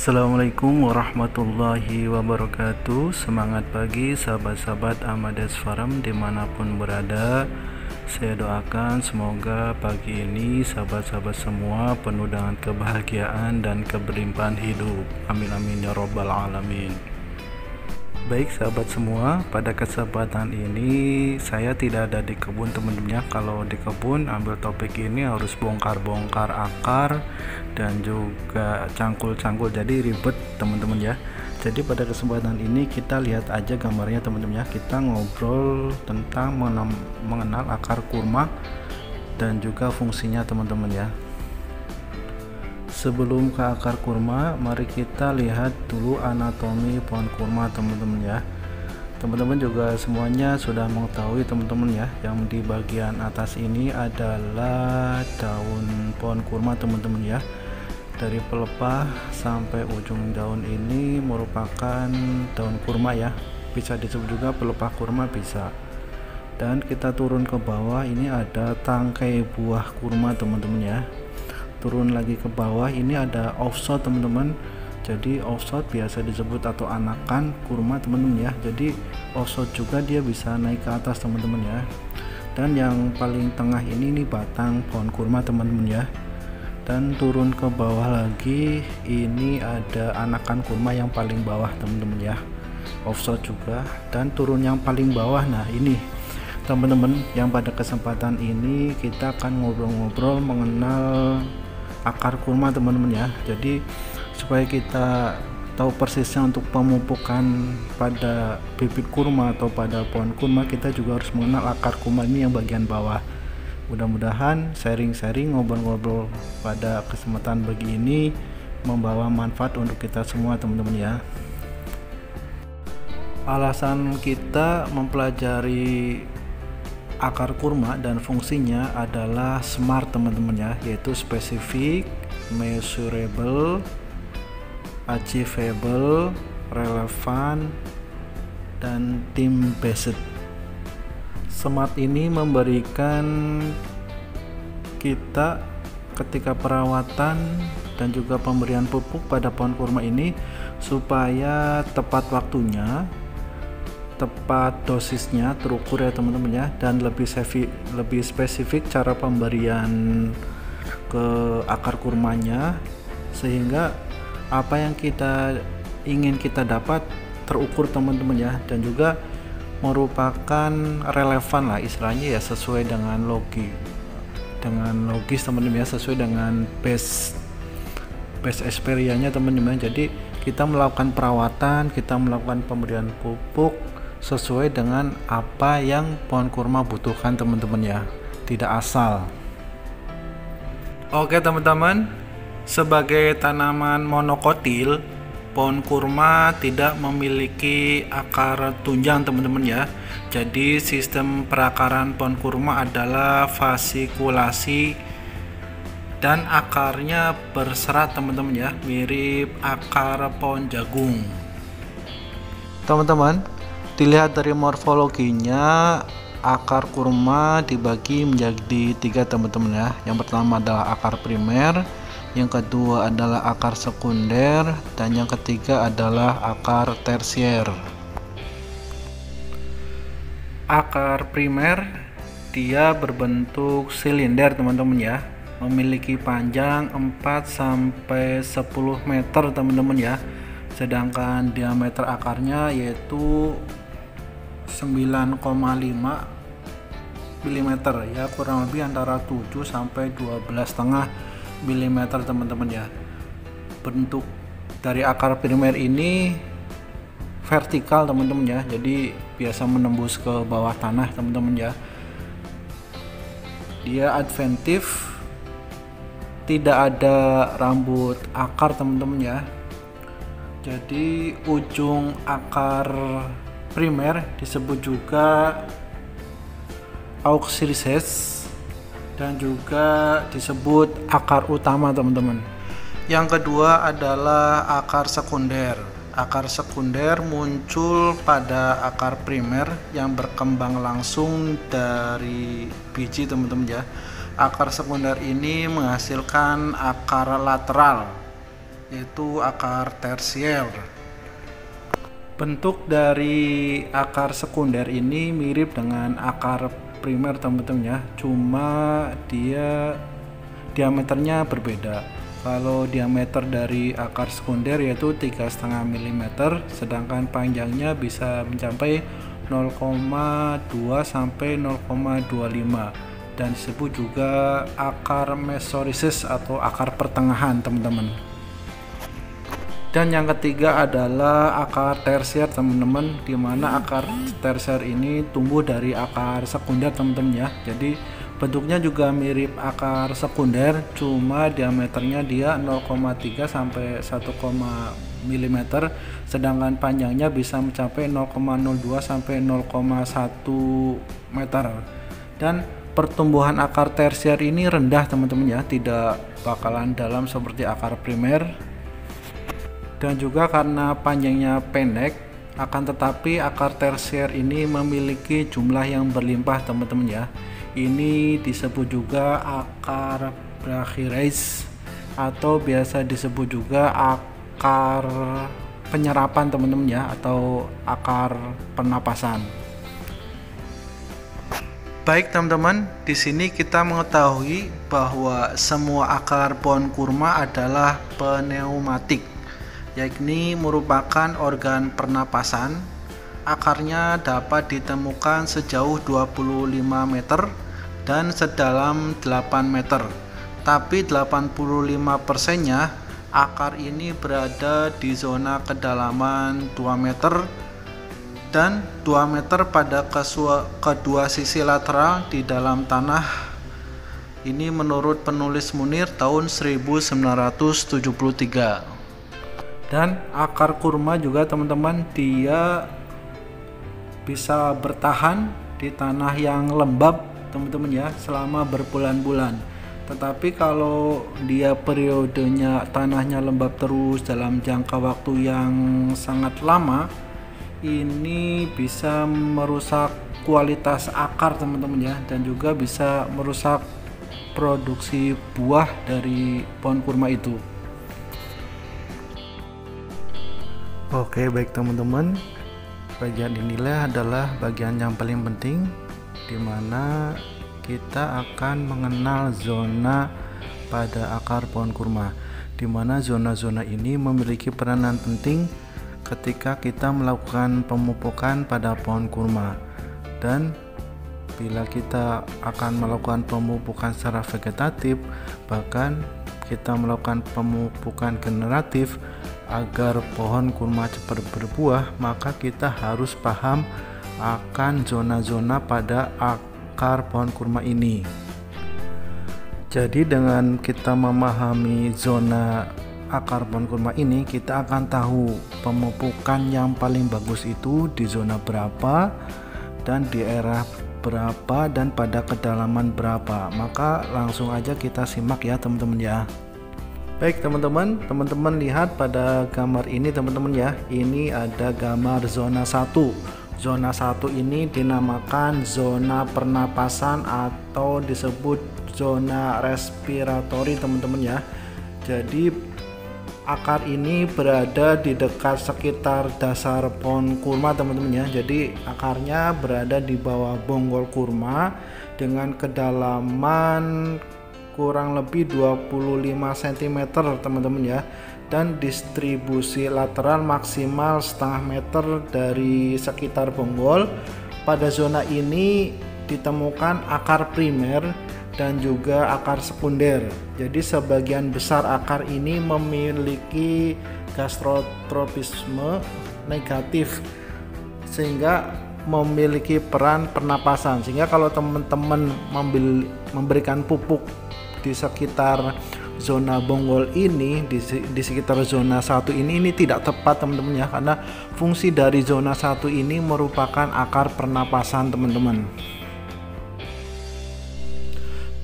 Assalamualaikum warahmatullahi wabarakatuh. Semangat pagi sahabat-sahabat Amades Farm dimanapun berada. Saya doakan semoga pagi ini sahabat-sahabat semua penuh dengan kebahagiaan dan keberlimpahan hidup. Amin amin ya robbal alamin. Baik sahabat semua, pada kesempatan ini saya tidak ada di kebun teman-teman ya. Kalau di kebun ambil topik ini harus bongkar-bongkar akar dan juga cangkul-cangkul, jadi ribet teman-teman ya. Jadi pada kesempatan ini kita lihat aja gambarnya teman-teman ya. Kita ngobrol tentang mengenal akar kurma dan juga fungsinya teman-teman ya. Sebelum ke akar kurma, mari kita lihat dulu anatomi pohon kurma teman-teman ya. Teman-teman juga semuanya sudah mengetahui teman-teman ya, yang di bagian atas ini adalah daun pohon kurma teman-teman ya. Dari pelepah sampai ujung daun ini merupakan daun kurma ya, bisa disebut juga pelepah kurma bisa. Dan kita turun ke bawah, ini ada tangkai buah kurma teman-teman ya. Turun lagi ke bawah, ini ada offshot teman-teman. Jadi offshot biasa disebut atau anakan kurma teman-teman ya. Jadi offshot juga dia bisa naik ke atas teman-teman ya. Dan yang paling tengah ini nih batang pohon kurma teman-teman ya. Dan turun ke bawah lagi, ini ada anakan kurma yang paling bawah teman-teman ya, offshot juga. Dan turun yang paling bawah, nah ini teman-teman, yang pada kesempatan ini kita akan ngobrol-ngobrol mengenal akar kurma teman-teman ya. Jadi supaya kita tahu persisnya untuk pemupukan pada bibit kurma atau pada pohon kurma, kita juga harus mengenal akar kurma ini yang bagian bawah. Mudah-mudahan sharing-sharing ngobrol-ngobrol pada kesempatan begini membawa manfaat untuk kita semua teman-teman ya. Alasan kita mempelajari akar kurma dan fungsinya adalah SMART teman-teman ya, yaitu specific, measurable, achievable, relevant, dan team based. SMART ini memberikan kita ketika perawatan dan juga pemberian pupuk pada pohon kurma ini supaya tepat waktunya, tepat dosisnya terukur ya teman-teman ya, dan lebih spesifik cara pemberian ke akar kurmanya, sehingga apa yang kita ingin kita dapat terukur teman-teman ya, dan juga merupakan relevan lah istilahnya ya, sesuai dengan logis teman-teman ya, sesuai dengan base experience-nya teman-teman. Jadi kita melakukan perawatan, kita melakukan pemberian pupuk sesuai dengan apa yang pohon kurma butuhkan teman-teman ya, tidak asal. Oke teman-teman, sebagai tanaman monokotil, pohon kurma tidak memiliki akar tunjang teman-teman ya. Jadi sistem perakaran pohon kurma adalah fasikulasi dan akarnya berserat teman-teman ya, mirip akar pohon jagung. Teman-teman, dilihat dari morfologinya, akar kurma dibagi menjadi 3 teman-teman ya. Yang pertama adalah akar primer, yang kedua adalah akar sekunder, dan yang ketiga adalah akar tersier. Akar primer dia berbentuk silinder teman-teman ya, memiliki panjang 4-10 meter teman-teman ya, sedangkan diameter akarnya yaitu 9,5 mm ya, kurang lebih antara 7 sampai 12,5 mm teman-teman ya. Bentuk dari akar primer ini vertikal teman-teman ya, jadi biasa menembus ke bawah tanah teman-teman ya. Dia adventif, tidak ada rambut akar teman-teman ya. Jadi ujung akar primer disebut juga auxiliaris dan juga disebut akar utama teman-teman. Yang kedua adalah akar sekunder. Akar sekunder muncul pada akar primer yang berkembang langsung dari biji teman-teman ya. Akar sekunder ini menghasilkan akar lateral yaitu akar tersier. Bentuk dari akar sekunder ini mirip dengan akar primer teman-teman ya, cuma dia diameternya berbeda. Kalau diameter dari akar sekunder yaitu 3,5 mm, sedangkan panjangnya bisa mencapai 0,2 sampai 0,25 dan disebut juga akar mesorisis atau akar pertengahan teman-teman. Dan yang ketiga adalah akar tersier teman-teman, dimana akar tersier ini tumbuh dari akar sekunder teman-teman ya. Jadi bentuknya juga mirip akar sekunder, cuma diameternya dia 0,3 sampai 1 mm, sedangkan panjangnya bisa mencapai 0,02 sampai 0,1 meter. Dan pertumbuhan akar tersier ini rendah teman-teman ya, tidak bakalan dalam seperti akar primer. Dan juga karena panjangnya pendek, akan tetapi akar tersier ini memiliki jumlah yang berlimpah teman-teman ya. Ini disebut juga akar brachyres atau biasa disebut juga akar penyerapan teman-teman ya, atau akar pernapasan. Baik teman-teman, di sini kita mengetahui bahwa semua akar pohon kurma adalah pneumatik, yakni merupakan organ pernapasan. Akarnya dapat ditemukan sejauh 25 meter dan sedalam 8 meter. Tapi 85%-nya akar ini berada di zona kedalaman 2 meter dan 2 meter pada kedua sisi lateral di dalam tanah. Ini menurut penulis Munir tahun 1973. Dan akar kurma juga teman-teman, dia bisa bertahan di tanah yang lembab teman-teman ya selama berbulan-bulan. Tetapi kalau dia periodenya tanahnya lembab terus dalam jangka waktu yang sangat lama, ini bisa merusak kualitas akar teman-teman ya, dan juga bisa merusak produksi buah dari pohon kurma itu. Oke, baik teman-teman, bagian inilah adalah bagian yang paling penting, di mana kita akan mengenal zona pada akar pohon kurma, di mana zona-zona ini memiliki peranan penting ketika kita melakukan pemupukan pada pohon kurma. Dan bila kita akan melakukan pemupukan secara vegetatif, bahkan kita melakukan pemupukan generatif agar pohon kurma cepat berbuah, maka kita harus paham akan zona-zona pada akar pohon kurma ini. Jadi dengan kita memahami zona akar pohon kurma ini, kita akan tahu pemupukan yang paling bagus itu di zona berapa dan di daerah berapa dan pada kedalaman berapa. Maka langsung aja kita simak ya teman-teman ya. Baik teman-teman lihat pada gambar ini teman-teman ya. Ini ada gambar zona 1. Zona 1 ini dinamakan zona pernapasan atau disebut zona respiratori teman-teman ya. Jadi akar ini berada di dekat sekitar dasar pohon kurma teman-teman ya. Jadi akarnya berada di bawah bonggol kurma dengan kedalaman kurang lebih 25 cm teman-teman ya, dan distribusi lateral maksimal setengah meter dari sekitar bonggol. Pada zona ini ditemukan akar primer dan juga akar sekunder. Jadi sebagian besar akar ini memiliki gastrotropisme negatif sehingga memiliki peran pernapasan, sehingga kalau teman-teman memberikan pupuk di sekitar zona bonggol ini, di sekitar zona 1 ini tidak tepat teman-teman ya, karena fungsi dari zona 1 ini merupakan akar pernapasan teman-teman.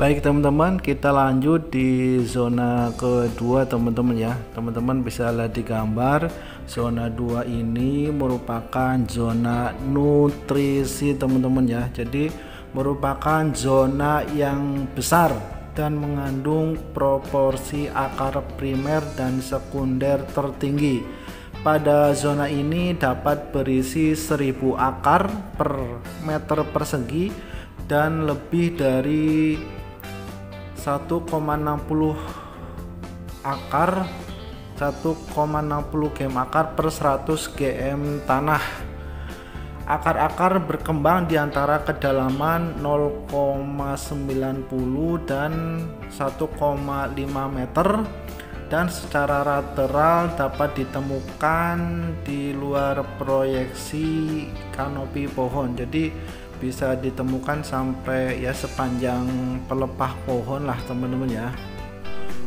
Baik teman-teman, kita lanjut di zona kedua teman-teman ya. Teman-teman bisa lihat di gambar, zona 2 ini merupakan zona nutrisi teman-teman ya. Jadi merupakan zona yang besar dan mengandung proporsi akar primer dan sekunder tertinggi. Pada zona ini dapat berisi 1000 akar per meter persegi dan lebih dari 1,60 gm akar per 100 gm tanah. Akar-akar berkembang di antara kedalaman 0,90 dan 1,5 meter dan secara lateral dapat ditemukan di luar proyeksi kanopi pohon. Jadi bisa ditemukan sampai ya sepanjang pelepah pohon lah teman-teman ya.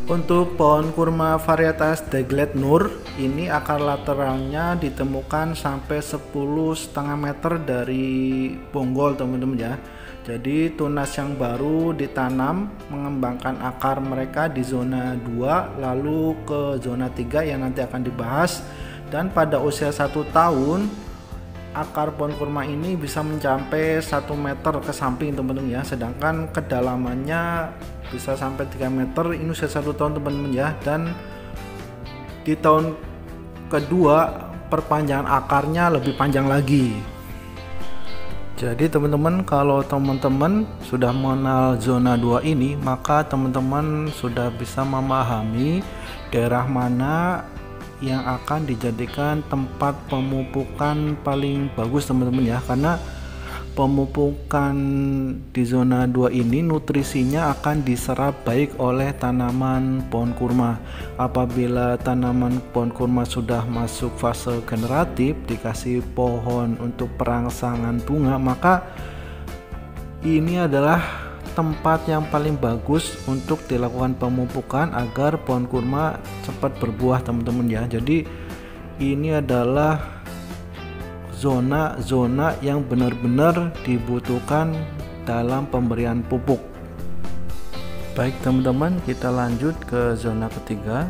Untuk pohon kurma varietas Deglet Nur ini akar lateralnya ditemukan sampai 10,5 meter dari bonggol teman-teman ya. Jadi tunas yang baru ditanam mengembangkan akar mereka di zona 2 lalu ke zona 3 yang nanti akan dibahas, dan pada usia 1 tahun akar pohon kurma ini bisa mencapai 1 meter ke samping teman-teman ya, sedangkan kedalamannya bisa sampai 3 meter. Ini usia 1 tahun teman-teman ya, dan di tahun kedua perpanjangan akarnya lebih panjang lagi. Jadi teman-teman, kalau teman-teman sudah mengenal zona 2 ini, maka teman-teman sudah bisa memahami daerah mana yang akan dijadikan tempat pemupukan paling bagus teman-teman ya, karena pemupukan di zona 2 ini nutrisinya akan diserap baik oleh tanaman pohon kurma. Apabila tanaman pohon kurma sudah masuk fase generatif, dikasih pohon untuk perangsangan bunga, maka ini adalah tempat yang paling bagus untuk dilakukan pemupukan agar pohon kurma cepat berbuah teman-teman ya. Jadi ini adalah zona-zona yang benar-benar dibutuhkan dalam pemberian pupuk. Baik teman-teman, kita lanjut ke zona ketiga,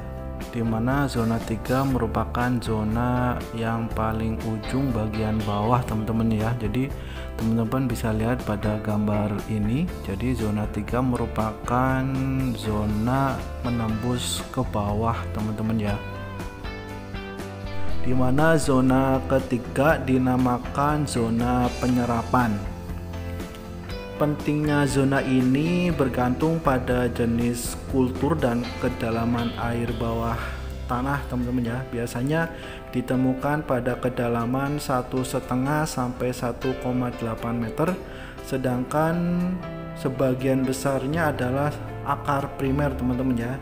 di mana zona 3 merupakan zona yang paling ujung bagian bawah teman-teman ya. Jadi teman-teman bisa lihat pada gambar ini. Jadi zona 3 merupakan zona menembus ke bawah teman-teman ya, di mana zona ketiga dinamakan zona penyerapan. Pentingnya zona ini bergantung pada jenis kultur dan kedalaman air bawah tanah teman-teman ya. Biasanya ditemukan pada kedalaman 1,5 sampai 1,8 meter, sedangkan sebagian besarnya adalah akar primer teman-teman ya,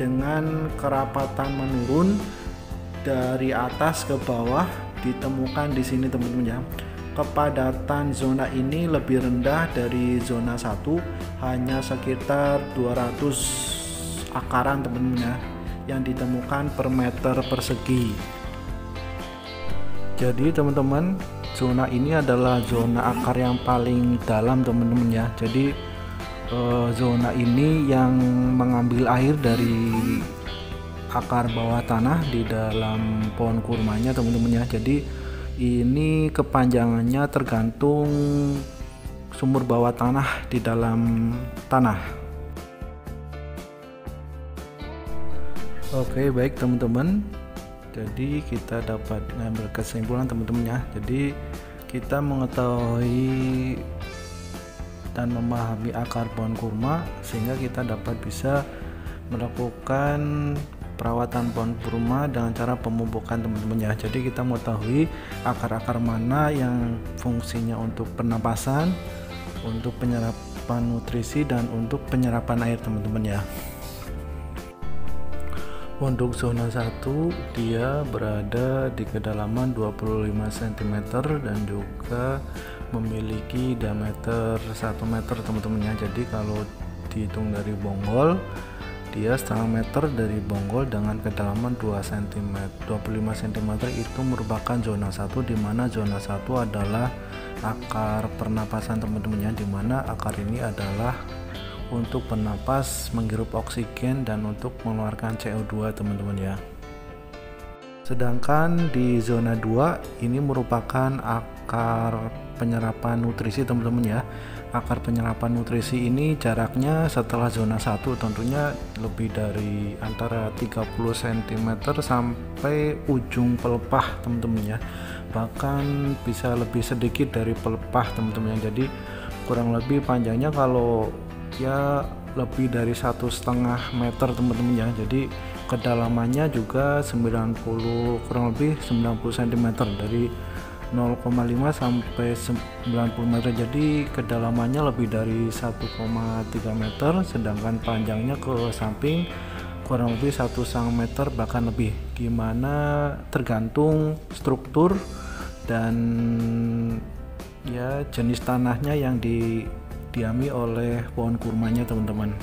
dengan kerapatan menurun dari atas ke bawah ditemukan di sini teman-teman ya. Kepadatan zona ini lebih rendah dari zona 1, hanya sekitar 200 akaran teman-teman ya yang ditemukan per meter persegi. Jadi teman-teman, zona ini adalah zona akar yang paling dalam teman-teman ya. Jadi zona ini yang mengambil air dari akar bawah tanah di dalam pohon kurmanya teman-teman ya. Jadi ini kepanjangannya tergantung sumur bawah tanah di dalam tanah. Oke, baik teman-teman, jadi kita dapat mengambil kesimpulan teman-teman ya. Jadi kita mengetahui dan memahami akar pohon kurma sehingga kita dapat bisa melakukan perawatan pohon kurma dengan cara pemupukan teman-teman ya. Jadi kita mengetahui akar-akar mana yang fungsinya untuk pernapasan, untuk penyerapan nutrisi, dan untuk penyerapan air teman-teman ya. Untuk zona 1 dia berada di kedalaman 25 cm dan juga memiliki diameter 1 meter teman-teman ya. Jadi kalau dihitung dari bonggol, dia setengah meter dari bonggol dengan kedalaman 25 cm itu merupakan zona 1, di mana zona 1 adalah akar pernapasan teman-teman ya, di mana akar ini adalah untuk bernapas, menghirup oksigen, dan untuk mengeluarkan CO2 teman-teman ya. Sedangkan di zona 2 ini merupakan akar penyerapan nutrisi teman-teman ya, akar penyerapan nutrisi ini jaraknya setelah zona 1 tentunya lebih dari antara 30 cm sampai ujung pelepah teman-teman ya, bahkan bisa lebih sedikit dari pelepah teman-teman ya. Jadi kurang lebih panjangnya kalau ya lebih dari 1,5 meter teman-teman ya. Jadi kedalamannya juga 90, kurang lebih 90 cm dari 0,5 sampai 90 meter. Jadi kedalamannya lebih dari 1,3 meter, sedangkan panjangnya ke samping kurang lebih 1,5 meter bahkan lebih. Gimana tergantung struktur dan ya jenis tanahnya yang didiami oleh pohon kurmanya teman-teman.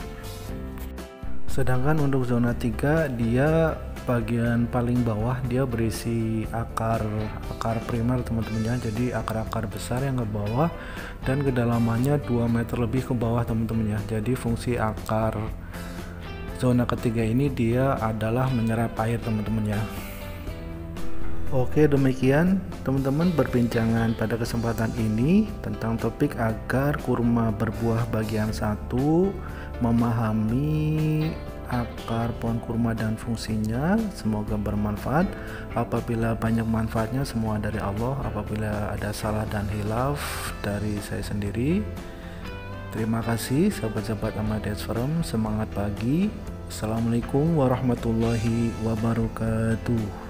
Sedangkan untuk zona 3 dia bagian paling bawah dia berisi akar primer teman-teman ya. Jadi akar-akar besar yang ke bawah dan kedalamannya 2 meter lebih ke bawah teman-teman ya. Jadi fungsi akar zona ketiga ini dia adalah menyerap air teman-teman ya. Oke, demikian teman-teman perbincangan pada kesempatan ini tentang topik agar kurma berbuah bagian 1, memahami akar pohon kurma dan fungsinya. Semoga bermanfaat. Apabila banyak manfaatnya semua dari Allah, apabila ada salah dan hilaf dari saya sendiri. Terima kasih sahabat-sahabat Ahmadiyah Forum, semangat pagi. Assalamualaikum warahmatullahi wabarakatuh.